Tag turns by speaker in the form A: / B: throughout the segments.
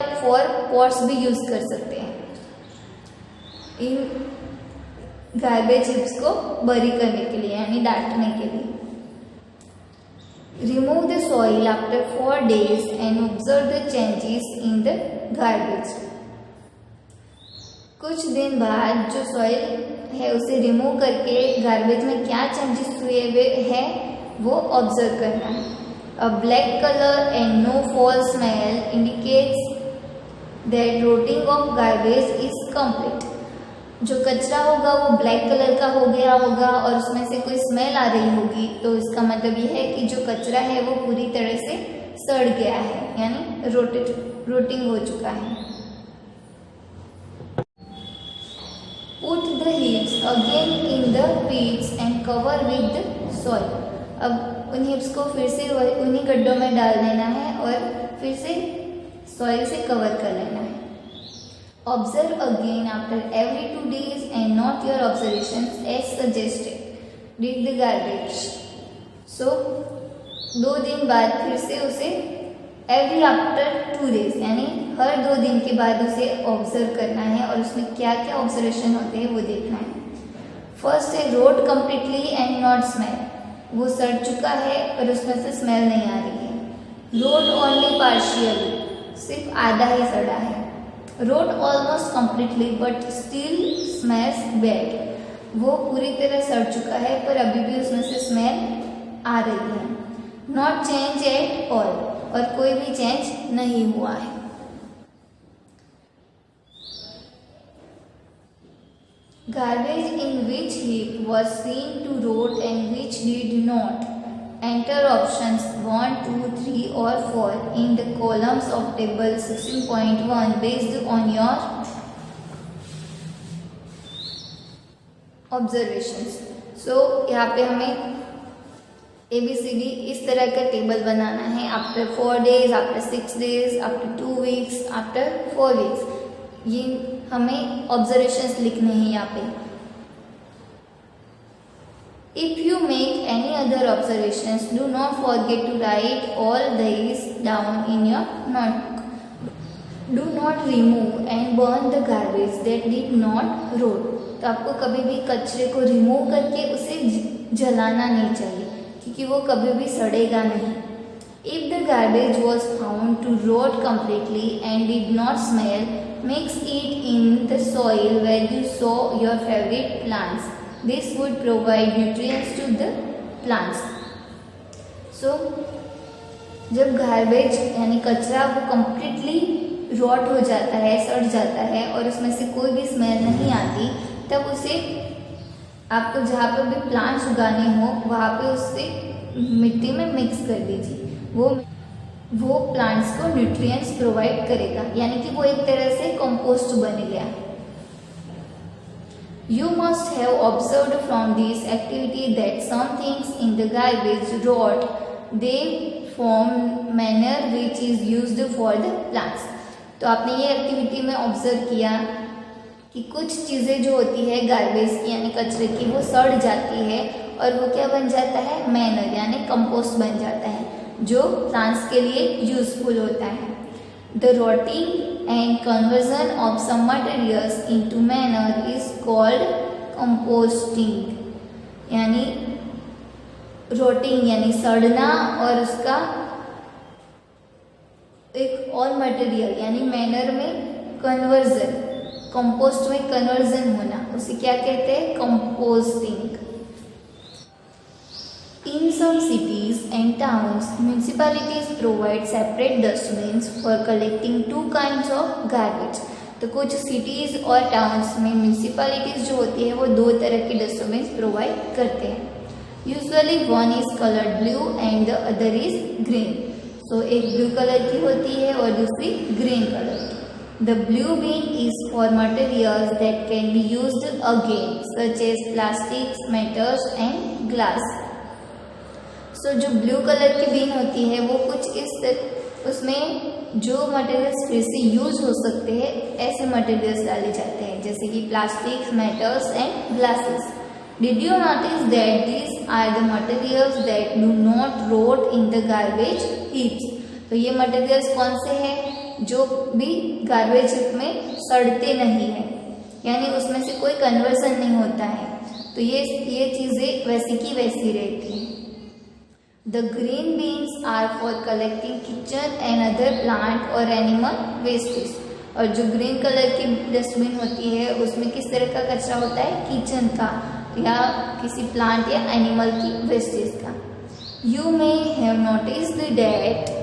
A: For pots भी use कर सकते हैं इन गार्बेज हिप्स को बरी करने के लिए यानी डांटने के लिए। Remove the soil after 4 days and observe the changes in the garbage. कुछ दिन बाद जो सॉइल है उसे रिमूव करके गार्बेज में क्या चेंजेस हुए है वो ऑब्जर्व करना है। A black colour and no foul smell indicates that rotting of garbage is complete. जो कचरा होगा वो ब्लैक कलर का हो गया होगा और उसमें से कोई स्मेल आ रही होगी, तो इसका मतलब ये है कि जो कचरा है वो पूरी तरह से सड़ गया है यानी रोटिंग हो चुका है। Put the heaps again in the pits and cover with the soil। अब उन हिप्स को फिर से उन्हीं गड्ढों में डाल देना है और फिर से सॉइल से कवर कर लेना है। Observe again after every 2 days and note your observations as suggested. Dig the garbage। So 2 दिन बाद फिर से उसे every after 2 days यानी हर 2 दिन के बाद उसे ऑब्जर्व करना है और उसमें क्या क्या ऑब्जर्वेशन होते हैं वो देखना है। फर्स्ट है rot completely and not smell. वो सड़ चुका है और उसमें से स्मेल नहीं आ रही है। रोट ओनली पार्शियली, सिर्फ आधा ही सड़ा है। Rot almost completely but still smells bad. वो पूरी तरह सड़ चुका है पर अभी भी उसमें से स्मेल आ रही है। नॉट चेंज एट ऑल, और कोई भी चेंज नहीं हुआ है। Garbage in which heap was seen to rot and which did not. Enter options 1, 2, 3 or 4 in the columns of table 16.1 based on your observations। So यहाँ पे हमें ABCD इस तरह का टेबल बनाना है। After 4 days, after 6 days, after 2 weeks, after 4 weeks, ये हमें observations लिखने हैं यहाँ पे। If you make any other observations, do not forget to write all these down in your notebook। Do not remove and burn the garbage that did not rot। तो आपको कभी भी कचरे को रिमूव करके उसे जलाना नहीं चाहिए क्योंकि वो कभी भी सड़ेगा नहीं। If the garbage was found to rot completely and did not smell, mix it in the soil where you sow your favorite plants। This would provide nutrients to the plants। So, जब garbage यानी कचरा वो completely rot हो जाता है, सड़ जाता है और उसमें से कोई भी स्मेल नहीं आती, तब उसे आपको जहाँ पे भी प्लांट्स उगाने हो वहाँ पे उससे मिट्टी में मिक्स कर दीजिए। वो प्लांट्स को न्यूट्रिएंट्स प्रोवाइड करेगा यानी कि वो एक तरह से कंपोस्ट बन गया। You must have observed from this activity that some things in the garbage rot। They form manure which is used for the plants। तो आपने ये एक्टिविटी में ऑब्जर्व किया कि कुछ चीज़ें जो होती है गार्बेज की यानी कचरे की वो सड़ जाती है और वो क्या बन जाता है, मैनर यानी कंपोस्ट बन जाता है जो प्लांट्स के लिए यूजफुल होता है। The rotting and conversion of some materials into manure is called composting। यानी rotting यानी सड़ना और उसका एक और मटेरियल यानी मैनर में कन्वर्जन, कंपोस्ट में कन्वर्जन होना, उसे क्या कहते हैं, composting. In some cities and towns, municipalities provide separate dustbins for collecting 2 kinds of garbage। तो कुछ सिटीज़ और टाउन्स में म्यूनिसिपैलिटीज़ जो होती है वो 2 तरह के डस्टबिन प्रोवाइड करते हैं। Usually one is coloured blue and the other is green. So एक ब्लू कलर की होती है और दूसरी ग्रीन कलर की। The blue bin is for materials that can be used again such as plastics, metals and glass। सो जो blue colour की been होती है वो कुछ इस उसमें जो मटेरियल्स फिर से यूज हो सकते हैं ऐसे मटेरियल्स डाले जाते हैं जैसे कि plastics, metals and glasses. Did you notice that these are the materials that do not rot in the garbage heaps. तो ये मटेरियल्स कौन से हैं जो भी गार्बेज में सड़ते नहीं है, यानी उसमें से कोई कन्वर्सन नहीं होता है। तो ये चीज़ें वैसी की वैसी रहती हैं। The green beans are for collecting kitchen and other plant और एनिमल वेस्टेज। और जो ग्रीन कलर की डस्टबिन होती है उसमें किस तरह का कचरा होता है, किचन का या किसी प्लांट या एनिमल की वेस्टेज का। You may have noticed that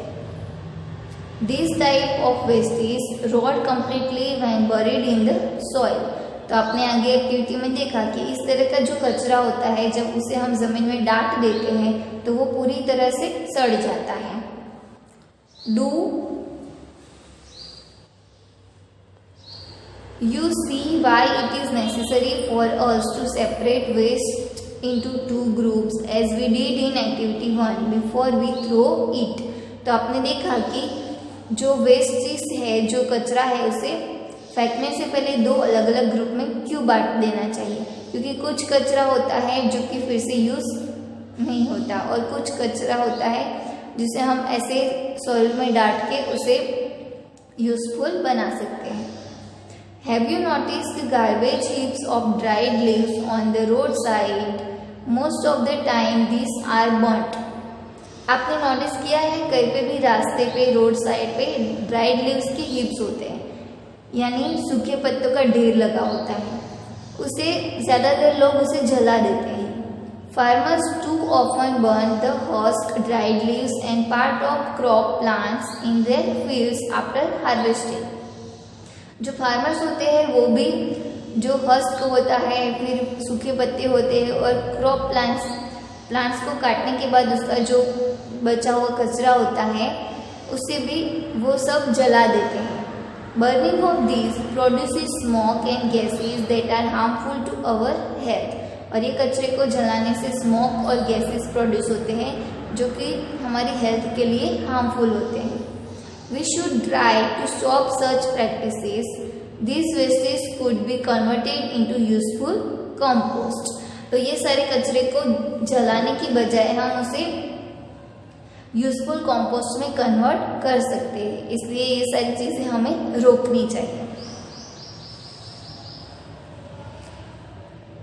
A: this type of wastage rot completely when buried in the soil. तो आपने आगे एक्टिविटी में देखा कि इस तरह का जो कचरा होता है जब उसे हम जमीन में डाल देते हैं तो वो पूरी तरह से सड़ जाता है। Do you see why it is necessary for us to separate waste into two groups as we did in activity 1 before we throw it। तो आपने देखा कि जो वेस्ट चीज है, जो कचरा है, उसे फेंकने से पहले दो अलग अलग ग्रुप में क्यों बांट देना चाहिए, क्योंकि कुछ कचरा होता है जो कि फिर से यूज नहीं होता और कुछ कचरा होता है जिसे हम ऐसे सॉइल में डाल के उसे यूजफुल बना सकते हैं। Have you noticed the garbage heaps of dried leaves on the roadside? Most of the time these are burnt। आपने नोटिस किया है कहीं पे भी रास्ते पे, रोड साइड पे ड्राइड लीव्स के हिप्स होते हैं, यानी सूखे पत्तों का ढेर लगा होता है। उसे ज़्यादातर लोग उसे जला देते हैं। Farmers too often burn the husk, dried leaves and part of crop plants in their fields after harvesting। जो फार्मर्स होते हैं वो भी जो हस्क होता है, फिर सूखे पत्ते होते हैं और क्रॉप प्लांट्स को काटने के बाद उसका जो बचा हुआ कचरा होता है उसे भी वो सब जला देते हैं। Burning of these produces smoke and gases that are harmful to our health. और ये कचरे को जलाने से स्मोक और गैसेस प्रोड्यूस होते हैं जो कि हमारी हेल्थ के लिए हार्मफुल होते हैं। We should try to stop such practices. These wastes could be converted into useful compost। तो ये सारे कचरे को जलाने की बजाय हम उसे यूजफुल कंपोस्ट में कन्वर्ट कर सकते हैं, इसलिए ये सारी चीजें हमें रोकनी चाहिए।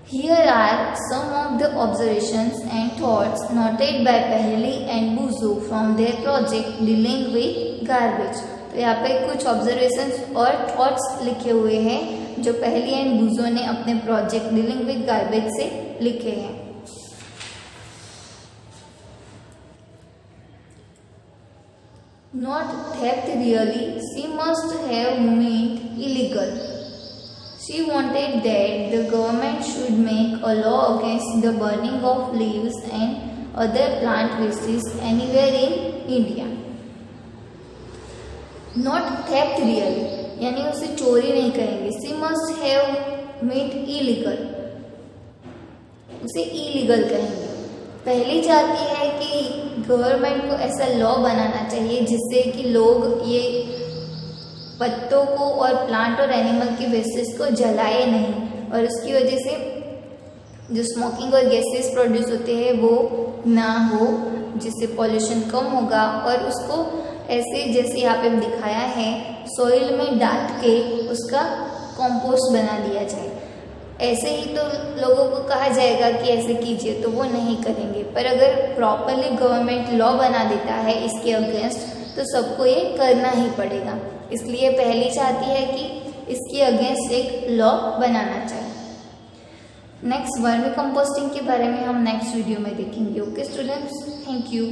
A: Here are some of the observations and thoughts noted by Paheli and Buzo from their project dealing with garbage। तो यहाँ पे कुछ ऑब्जर्वेशंस और थॉट्स लिखे हुए हैं जो पहली एंड बुजो ने अपने प्रोजेक्ट डीलिंग विद गार्बेज से लिखे हैं। Not theft really, she must have meant illegal। She wanted that the government should make a law against the burning of leaves and other plant wastes anywhere in India। Not theft really, यानी उसे चोरी नहीं करेंगे। She must have meant illegal, उसे illegal कहेंगे। पहली चाहती है कि गवर्नमेंट को ऐसा लॉ बनाना चाहिए जिससे कि लोग ये पत्तों को और प्लांट और एनिमल के वेस्टेज को जलाए नहीं, और उसकी वजह से जो स्मोकिंग और गैसेस प्रोड्यूस होते हैं वो ना हो, जिससे पॉल्यूशन कम होगा। और उसको ऐसे जैसे यहाँ पे दिखाया है सॉइल में डाल के उसका कंपोस्ट बना दिया जाए। ऐसे ही तो लोगों को कहा जाएगा कि ऐसे कीजिए, तो वो नहीं करेंगे। पर अगर प्रॉपरली गवर्नमेंट लॉ बना देता है इसके अगेंस्ट तो सबको ये करना ही पड़ेगा। इसलिए पहली चाहती है कि इसके अगेंस्ट एक लॉ बनाना चाहिए। नेक्स्ट वर्मी कंपोस्टिंग के बारे में हम नेक्स्ट वीडियो में देखेंगे। Okay students, thank you.